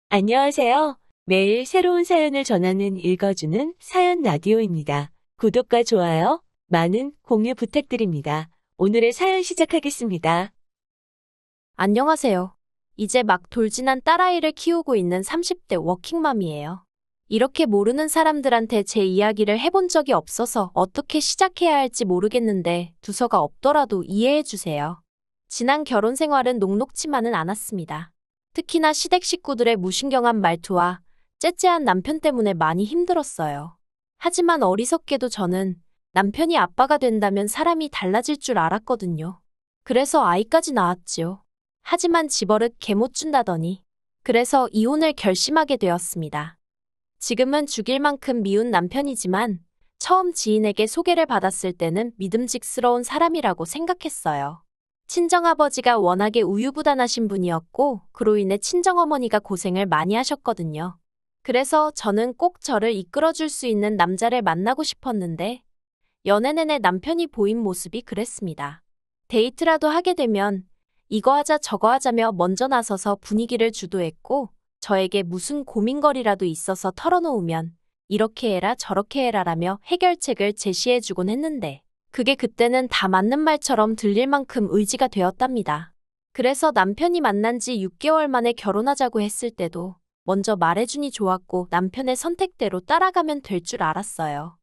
안녕하세요. 매일 새로운 사연을 전하는 읽어주는 사연 라디오입니다. 구독과 좋아요, 많은 공유 부탁드립니다. 오늘의 사연 시작하겠습니다. 안녕하세요. 이제 막 돌진한 딸아이를 키우고 있는 30대 워킹맘이에요. 이렇게 모르는 사람들한테 제 이야기를 해본 적이 없어서 어떻게 시작해야 할지 모르겠는데 두서가 없더라도 이해해 주세요. 지난 결혼 생활은 녹록치만은 않았습니다. 특히나 시댁 식구들의 무신경한 말투와 째째한 남편 때문에 많이 힘들었어요. 하지만 어리석게도 저는 남편이 아빠가 된다면 사람이 달라질 줄 알았거든요. 그래서 아이까지 낳았지요. 하지만 집버릇 개 못 준다더니. 그래서 이혼을 결심하게 되었습니다. 지금은 죽일 만큼 미운 남편이지만 처음 지인에게 소개를 받았을 때는 믿음직스러운 사람이라고 생각했어요. 친정아버지가 워낙에 우유부단하신 분이었고 그로 인해 친정어머니가 고생을 많이 하셨거든요. 그래서 저는 꼭 저를 이끌어줄 수 있는 남자를 만나고 싶었는데 연애 내내 남편이 보인 모습이 그랬습니다. 데이트라도 하게 되면 이거 하자 저거 하자며 먼저 나서서 분위기를 주도했고 저에게 무슨 고민거리라도 있어서 털어놓으면 이렇게 해라 저렇게 해라라며 해결책을 제시해주곤 했는데 그게 그때는 다 맞는 말처럼 들릴 만큼 의지가 되었답니다. 그래서 남편이 만난 지 6개월 만에 결혼하자고 했을 때도 먼저 말해주니 좋았고 남편의 선택대로 따라가면 될 줄 알았어요.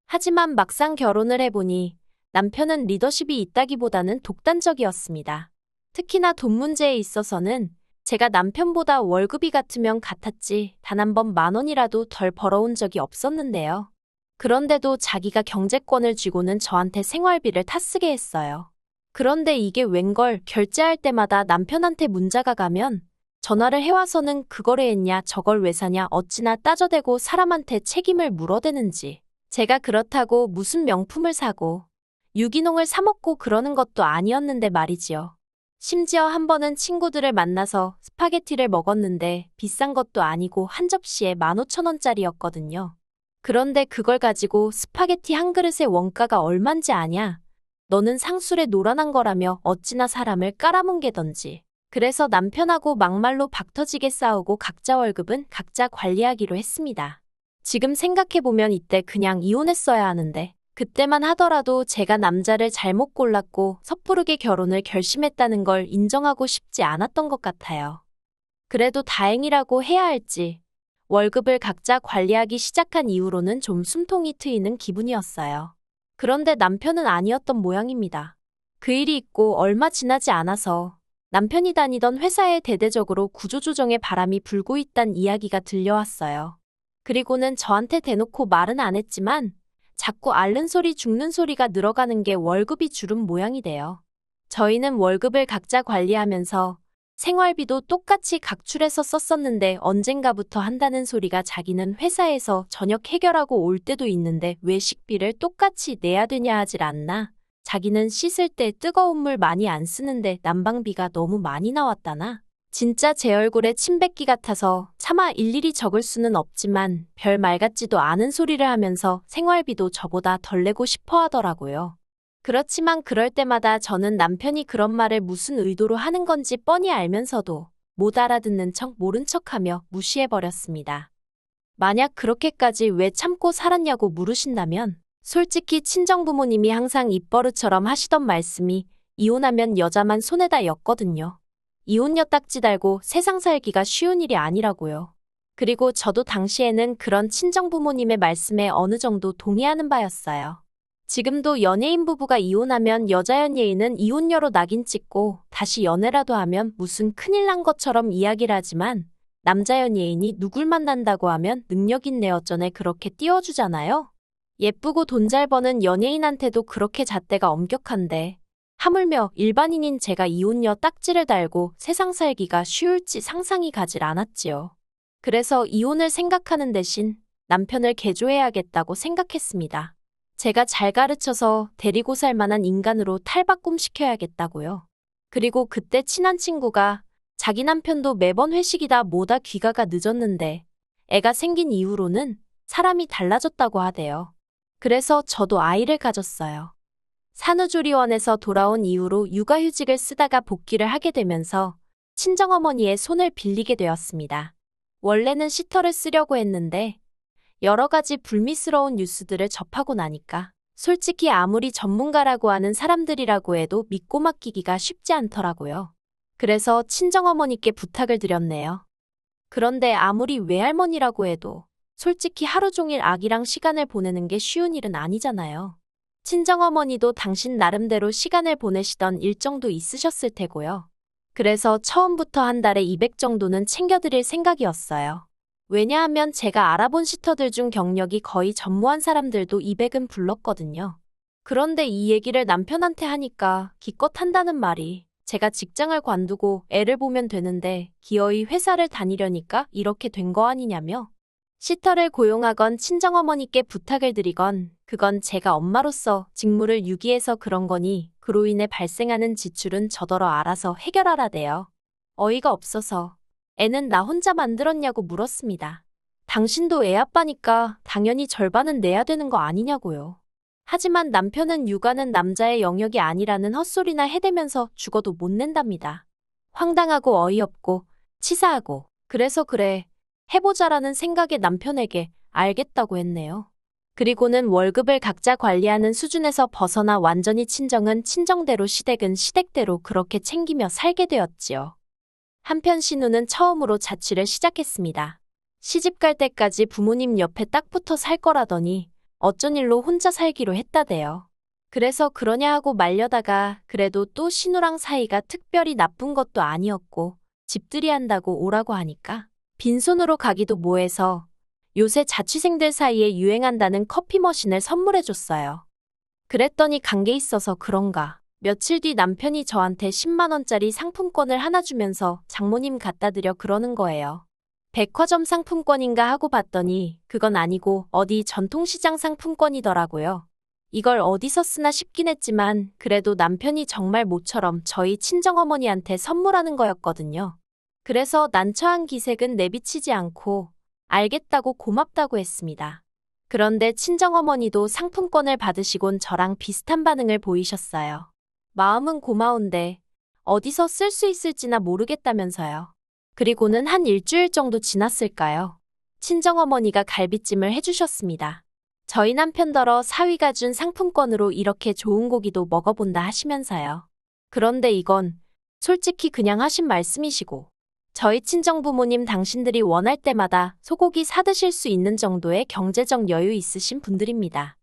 하지만 막상 결혼을 해보니 남편은 리더십이 있다기보다는 독단적이었습니다. 특히나 돈 문제에 있어서는 제가 남편보다 월급이 같으면 같았지 단 한 번 10,000원이라도 덜 벌어온 적이 없었는데요. 그런데도 자기가 경제권을 쥐고는 저한테 생활비를 타쓰게 했어요. 그런데 이게 웬걸 결제할 때마다 남편한테 문자가 가면 전화를 해와서는 그걸 왜 했냐 저걸 왜 사냐 어찌나 따져대고 사람한테 책임을 물어대는지 제가 그렇다고 무슨 명품을 사고 유기농을 사 먹고 그러는 것도 아니었는데 말이지요. 심지어 한 번은 친구들을 만나서 스파게티를 먹었는데 비싼 것도 아니고 한 접시에 15,000원짜리였거든요. 그런데 그걸 가지고 스파게티 한 그릇의 원가가 얼만지 아냐? 너는 상술에 노란한 거라며 어찌나 사람을 깔아뭉개던지. 그래서 남편하고 막말로 박터지게 싸우고 각자 월급은 각자 관리하기로 했습니다. 지금 생각해보면 이때 그냥 이혼했어야 하는데 그때만 하더라도 제가 남자를 잘못 골랐고 섣부르게 결혼을 결심했다는 걸 인정하고 싶지 않았던 것 같아요. 그래도 다행이라고 해야 할지 월급을 각자 관리하기 시작한 이후로는 좀 숨통이 트이는 기분이었어요. 그런데 남편은 아니었던 모양입니다. 그 일이 있고 얼마 지나지 않아서 남편이 다니던 회사에 대대적으로 구조조정의 바람이 불고 있단 이야기가 들려왔어요. 그리고는 저한테 대놓고 말은 안 했지만 자꾸 앓는 소리 죽는 소리가 늘어가는 게 월급이 줄은 모양이 돼요. 저희는 월급을 각자 관리하면서 생활비도 똑같이 각출해서 썼었는데 언젠가부터 한다는 소리가 자기는 회사에서 저녁 해결하고 올 때도 있는데 왜 식비를 똑같이 내야 되냐 하질 않나? 자기는 씻을 때 뜨거운 물 많이 안 쓰는데 난방비가 너무 많이 나왔다나? 진짜 제 얼굴에 침 뱉기 같아서 차마 일일이 적을 수는 없지만 별 말 같지도 않은 소리를 하면서 생활비도 저보다 덜 내고 싶어 하더라고요. 그렇지만 그럴 때마다 저는 남편이 그런 말을 무슨 의도로 하는 건지 뻔히 알면서도 못 알아듣는 척 모른 척하며 무시해버렸습니다. 만약 그렇게까지 왜 참고 살았냐고 물으신다면 솔직히 친정부모님이 항상 입버릇처럼 하시던 말씀이 이혼하면 여자만 손해다 였거든요. 이혼녀 딱지 달고 세상 살기가 쉬운 일이 아니라고요. 그리고 저도 당시에는 그런 친정부모님의 말씀에 어느 정도 동의하는 바였어요. 지금도 연예인 부부가 이혼하면 여자 연예인은 이혼녀로 낙인 찍고 다시 연애라도 하면 무슨 큰일 난 것처럼 이야기를 하지만 남자 연예인이 누굴 만난다고 하면 능력 있네 어쩌네 그렇게 띄워주잖아요. 예쁘고 돈 잘 버는 연예인한테도 그렇게 잣대가 엄격한데 하물며 일반인인 제가 이혼녀 딱지를 달고 세상 살기가 쉬울지 상상이 가질 않았지요. 그래서 이혼을 생각하는 대신 남편을 개조해야겠다고 생각했습니다. 제가 잘 가르쳐서 데리고 살 만한 인간으로 탈바꿈시켜야겠다고요. 그리고 그때 친한 친구가 자기 남편도 매번 회식이다 뭐다 귀가가 늦었는데 애가 생긴 이후로는 사람이 달라졌다고 하대요. 그래서 저도 아이를 가졌어요. 산후조리원에서 돌아온 이후로 육아휴직을 쓰다가 복귀를 하게 되면서 친정어머니의 손을 빌리게 되었습니다. 원래는 시터를 쓰려고 했는데 여러 가지 불미스러운 뉴스들을 접하고 나니까 솔직히 아무리 전문가라고 하는 사람들이라고 해도 믿고 맡기기가 쉽지 않더라고요. 그래서 친정어머니께 부탁을 드렸네요. 그런데 아무리 외할머니라고 해도 솔직히 하루 종일 아기랑 시간을 보내는 게 쉬운 일은 아니잖아요. 친정어머니도 당신 나름대로 시간을 보내시던 일정도 있으셨을 테고요. 그래서 처음부터 한 달에 200 정도는 챙겨드릴 생각이었어요. 왜냐하면 제가 알아본 시터들 중 경력이 거의 전무한 사람들도 200은 불렀거든요. 그런데 이 얘기를 남편한테 하니까 기껏 한다는 말이 제가 직장을 관두고 애를 보면 되는데 기어이 회사를 다니려니까 이렇게 된 거 아니냐며. 시터를 고용하건 친정어머니께 부탁을 드리건 그건 제가 엄마로서 직무를 유기해서 그런 거니 그로 인해 발생하는 지출은 저더러 알아서 해결하라대요. 어이가 없어서 애는 나 혼자 만들었냐고 물었습니다. 당신도 애 아빠니까 당연히 절반은 내야 되는 거 아니냐고요. 하지만 남편은 육아는 남자의 영역이 아니라는 헛소리나 해대면서 죽어도 못 낸답니다. 황당하고 어이없고 치사하고 그래서 그래 해보자라는 생각에 남편에게 알겠다고 했네요. 그리고는 월급을 각자 관리하는 수준에서 벗어나 완전히 친정은 친정대로 시댁은 시댁대로 그렇게 챙기며 살게 되었지요. 한편 신우는 처음으로 자취를 시작했습니다. 시집 갈 때까지 부모님 옆에 딱 붙어 살 거라더니 어쩐 일로 혼자 살기로 했다대요. 그래서 그러냐 하고 말려다가 그래도 또 신우랑 사이가 특별히 나쁜 것도 아니었고 집들이 한다고 오라고 하니까 빈손으로 가기도 뭐해서 요새 자취생들 사이에 유행한다는 커피 머신을 선물해줬어요. 그랬더니 관계 있어서 그런가 며칠 뒤 남편이 저한테 10만 원짜리 상품권을 하나 주면서 장모님 갖다 드려 그러는 거예요. 백화점 상품권인가 하고 봤더니 그건 아니고 어디 전통시장 상품권이더라고요. 이걸 어디서 쓰나 싶긴 했지만 그래도 남편이 정말 모처럼 저희 친정어머니한테 선물하는 거였거든요. 그래서 난처한 기색은 내비치지 않고 알겠다고 고맙다고 했습니다. 그런데 친정어머니도 상품권을 받으시곤 저랑 비슷한 반응을 보이셨어요. 마음은 고마운데 어디서 쓸 수 있을지나 모르겠다면서요. 그리고는 한 일주일 정도 지났을까요? 친정어머니가 갈비찜을 해주셨습니다. 저희 남편더러 사위가 준 상품권으로 이렇게 좋은 고기도 먹어본다 하시면서요. 그런데 이건 솔직히 그냥 하신 말씀이시고 저희 친정부모님 당신들이 원할 때마다 소고기 사드실 수 있는 정도의 경제적 여유 있으신 분들입니다.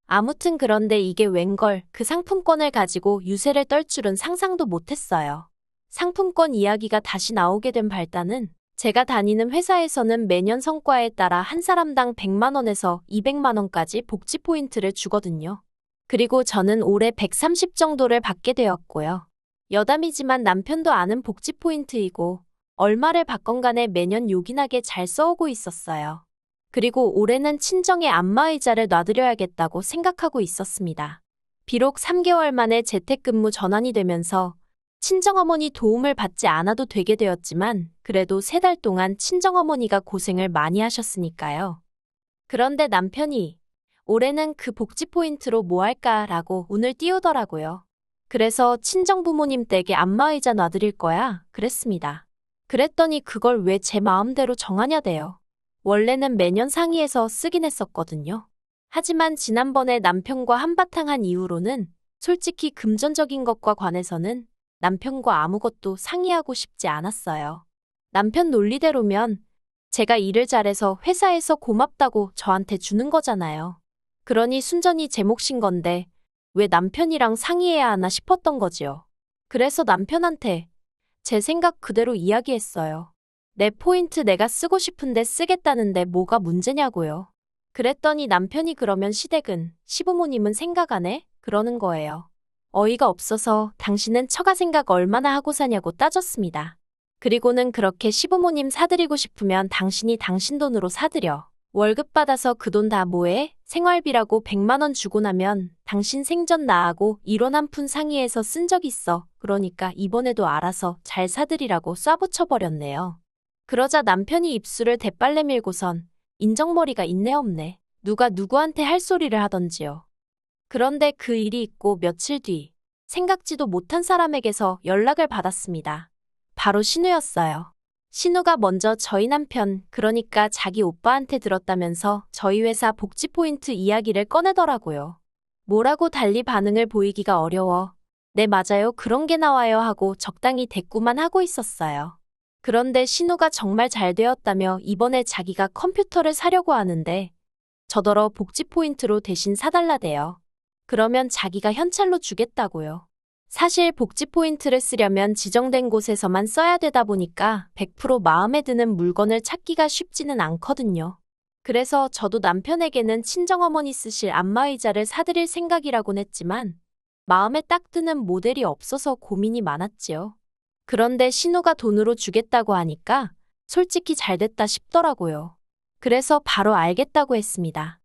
아무튼 그런데 이게 웬걸 그 상품권을 가지고 유세를 떨 줄은 상상도 못했어요. 상품권 이야기가 다시 나오게 된 발단은 제가 다니는 회사에서는 매년 성과에 따라 한 사람당 100만 원에서 200만 원까지 복지 포인트를 주거든요. 그리고 저는 올해 130 정도를 받게 되었고요. 여담이지만 남편도 아는 복지 포인트이고 얼마를 받건 간에 매년 요긴하게 잘 써오고 있었어요. 그리고 올해는 친정에 안마의자를 놔드려야겠다고 생각하고 있었습니다. 비록 3개월 만에 재택근무 전환이 되면서 친정어머니 도움을 받지 않아도 되게 되었지만 그래도 3달 동안 친정어머니가 고생을 많이 하셨으니까요. 그런데 남편이 올해는 그 복지 포인트로 뭐 할까라고 운을 띄우더라고요. 그래서 친정부모님 댁에 안마의자 놔드릴 거야 그랬습니다. 그랬더니 그걸 왜 제 마음대로 정하냐대요. 원래는 매년 상의해서 쓰긴 했었거든요. 하지만 지난번에 남편과 한바탕 한 이후로는 솔직히 금전적인 것과 관해서는 남편과 아무것도 상의하고 싶지 않았어요. 남편 논리대로면 제가 일을 잘해서 회사에서 고맙다고 저한테 주는 거잖아요. 그러니 순전히 제 몫인 건데 왜 남편이랑 상의해야 하나 싶었던 거지요. 그래서 남편한테 제 생각 그대로 이야기했어요. 내 포인트 내가 쓰고 싶은데 쓰겠다는데 뭐가 문제냐고요. 그랬더니 남편이 그러면 시댁은 시부모님은 생각 안 해? 그러는 거예요. 어이가 없어서 당신은 처가 생각 얼마나 하고 사냐고 따졌습니다. 그리고는 그렇게 시부모님 사드리고 싶으면 당신이 당신 돈으로 사드려. 월급 받아서 그 돈 다 뭐해? 생활비라고 100만 원 주고 나면 당신 생전 나하고 1원 한 푼 상의해서 쓴 적 있어. 그러니까 이번에도 알아서 잘 사드리라고 쏴붙여버렸네요. 그러자 남편이 입술을 대빨래 밀고선 인정머리가 있네 없네. 누가 누구한테 할 소리를 하던지요. 그런데 그 일이 있고 며칠 뒤 생각지도 못한 사람에게서 연락을 받았습니다. 바로 신우였어요. 신우가 먼저 저희 남편, 그러니까 자기 오빠한테 들었다면서 저희 회사 복지 포인트 이야기를 꺼내더라고요. 뭐라고 달리 반응을 보이기가 어려워. 네, 맞아요. 그런 게 나와요 하고 적당히 대꾸만 하고 있었어요. 그런데 신우가 정말 잘 되었다며 이번에 자기가 컴퓨터를 사려고 하는데 저더러 복지 포인트로 대신 사달라대요. 그러면 자기가 현찰로 주겠다고요. 사실 복지 포인트를 쓰려면 지정된 곳에서만 써야 되다 보니까 100% 마음에 드는 물건을 찾기가 쉽지는 않거든요. 그래서 저도 남편에게는 친정어머니 쓰실 안마의자를 사드릴 생각이라곤 했지만 마음에 딱 드는 모델이 없어서 고민이 많았지요. 그런데 신우가 돈으로 주겠다고 하니까 솔직히 잘 됐다 싶더라고요. 그래서 바로 알겠다고 했습니다.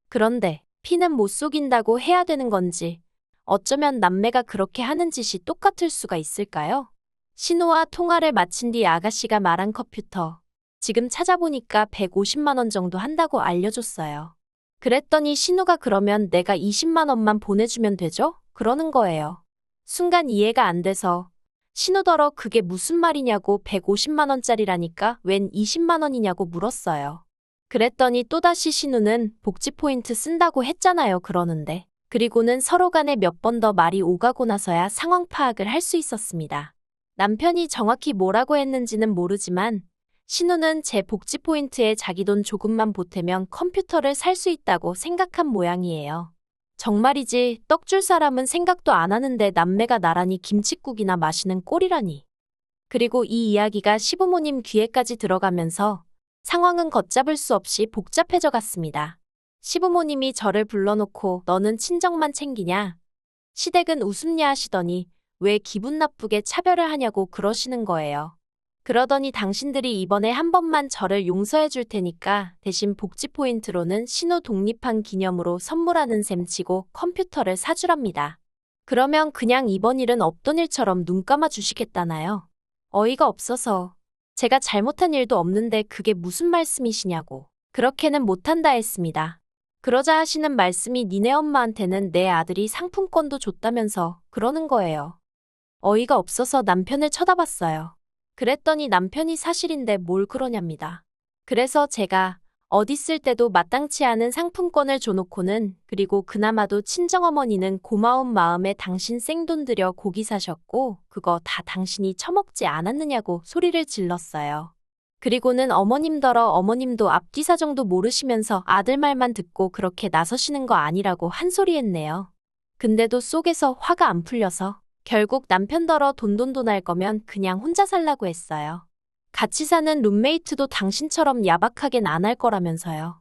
그런데 피는 못 속인다고 해야 되는 건지 어쩌면 남매가 그렇게 하는 짓이 똑같을 수가 있을까요? 신우와 통화를 마친 뒤 아가씨가 말한 컴퓨터. 지금 찾아보니까 150만 원 정도 한다고 알려줬어요. 그랬더니 신우가 그러면 내가 20만 원만 보내주면 되죠? 그러는 거예요. 순간 이해가 안 돼서 신우더러 그게 무슨 말이냐고 150만 원짜리라니까 웬 20만 원이냐고 물었어요. 그랬더니 또다시 신우는 복지 포인트 쓴다고 했잖아요 그러는데. 그리고는 서로 간에 몇 번 더 말이 오가고 나서야 상황 파악을 할 수 있었습니다. 남편이 정확히 뭐라고 했는지는 모르지만 신우는 제 복지 포인트에 자기 돈 조금만 보태면 컴퓨터를 살 수 있다고 생각한 모양이에요. 정말이지 떡 줄 사람은 생각도 안 하는데 남매가 나란히 김칫국이나 마시는 꼴이라니. 그리고 이 이야기가 시부모님 귀에까지 들어가면서 상황은 걷잡을 수 없이 복잡해져 갔습니다. 시부모님이 저를 불러놓고 너는 친정만 챙기냐? 시댁은 웃음냐 하시더니 왜 기분 나쁘게 차별을 하냐고 그러시는 거예요. 그러더니 당신들이 이번에 한 번만 저를 용서해 줄 테니까 대신 복지 포인트로는 신우 독립한 기념으로 선물하는 셈 치고 컴퓨터를 사주랍니다. 그러면 그냥 이번 일은 없던 일처럼 눈 감아 주시겠다나요? 어이가 없어서 제가 잘못한 일도 없는데 그게 무슨 말씀이시냐고. 그렇게는 못한다 했습니다. 그러자 하시는 말씀이 니네 엄마한테는 내 아들이 상품권도 줬다면서 그러는 거예요. 어이가 없어서 남편을 쳐다봤어요. 그랬더니 남편이 사실인데 뭘 그러냐입니다. 그래서 제가 어디 쓸 때도 마땅치 않은 상품권을 줘놓고는 그리고 그나마도 친정어머니는 고마운 마음에 당신 생돈 들여 고기 사셨고 그거 다 당신이 처먹지 않았느냐고 소리를 질렀어요. 그리고는 어머님더러 어머님도 앞뒤 사정도 모르시면서 아들 말만 듣고 그렇게 나서시는 거 아니라고 한 소리 했네요. 근데도 속에서 화가 안 풀려서 결국 남편더러 돈돈돈 할 거면 그냥 혼자 살라고 했어요. 같이 사는 룸메이트도 당신처럼 야박하겐 안 할 거라면서요.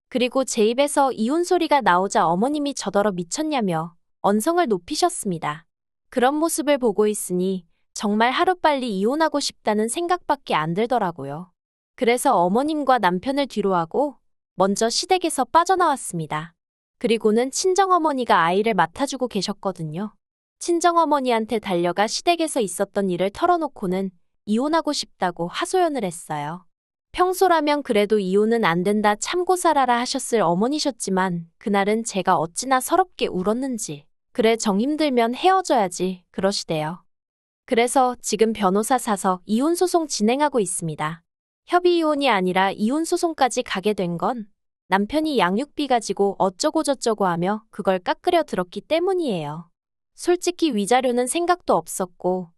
그리고 제 입에서 이혼 소리가 나오자 어머님이 저더러 미쳤냐며 언성을 높이셨습니다. 그런 모습을 보고 있으니 정말 하루빨리 이혼하고 싶다는 생각밖에 안 들더라고요. 그래서 어머님과 남편을 뒤로하고 먼저 시댁에서 빠져나왔습니다. 그리고는 친정어머니가 아이를 맡아주고 계셨거든요. 친정어머니한테 달려가 시댁에서 있었던 일을 털어놓고는 이혼하고 싶다고 하소연을 했어요. 평소라면 그래도 이혼은 안 된다 참고 살아라 하셨을 어머니셨지만 그날은 제가 어찌나 서럽게 울었는지 그래 정 힘들면 헤어져야지 그러시대요. 그래서 지금 변호사 사서 이혼 소송 진행하고 있습니다. 협의 이혼이 아니라 이혼 소송까지 가게 된 건 남편이 양육비 가지고 어쩌고저쩌고 하며 그걸 깎으려 들었기 때문이에요. 솔직히 위자료는 생각도 없었고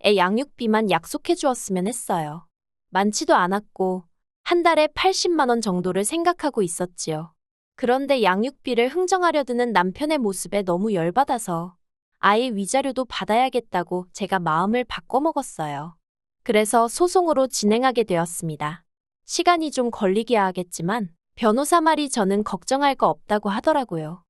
애 양육비만 약속해 주었으면 했어요. 많지도 않았고 한 달에 80만 원 정도를 생각하고 있었지요. 그런데 양육비를 흥정하려 드는 남편의 모습에 너무 열받아서 아이 위자료도 받아야겠다고 제가 마음을 바꿔먹었어요. 그래서 소송으로 진행하게 되었습니다. 시간이 좀 걸리기야 하겠지만 변호사 말이 저는 걱정할 거 없다고 하더라고요.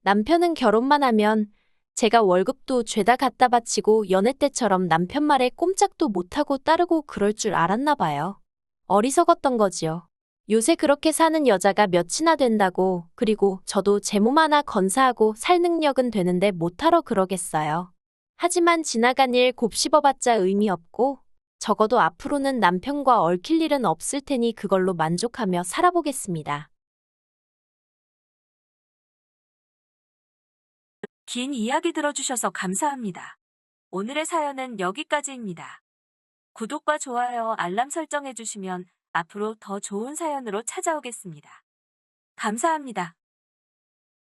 남편은 결혼만 하면 제가 월급도 죄다 갖다 바치고 연애 때처럼 남편 말에 꼼짝도 못하고 따르고 그럴 줄 알았나 봐요. 어리석었던 거지요. 요새 그렇게 사는 여자가 몇이나 된다고 그리고 저도 제 몸 하나 건사하고 살 능력은 되는데 못하러 그러겠어요. 하지만 지나간 일 곱씹어봤자 의미 없고 적어도 앞으로는 남편과 얽힐 일은 없을 테니 그걸로 만족하며 살아보겠습니다. 긴 이야기 들어주셔서 감사합니다. 오늘의 사연은 여기까지입니다. 구독과 좋아요, 알람 설정해 주시면 앞으로 더 좋은 사연으로 찾아오겠습니다. 감사합니다.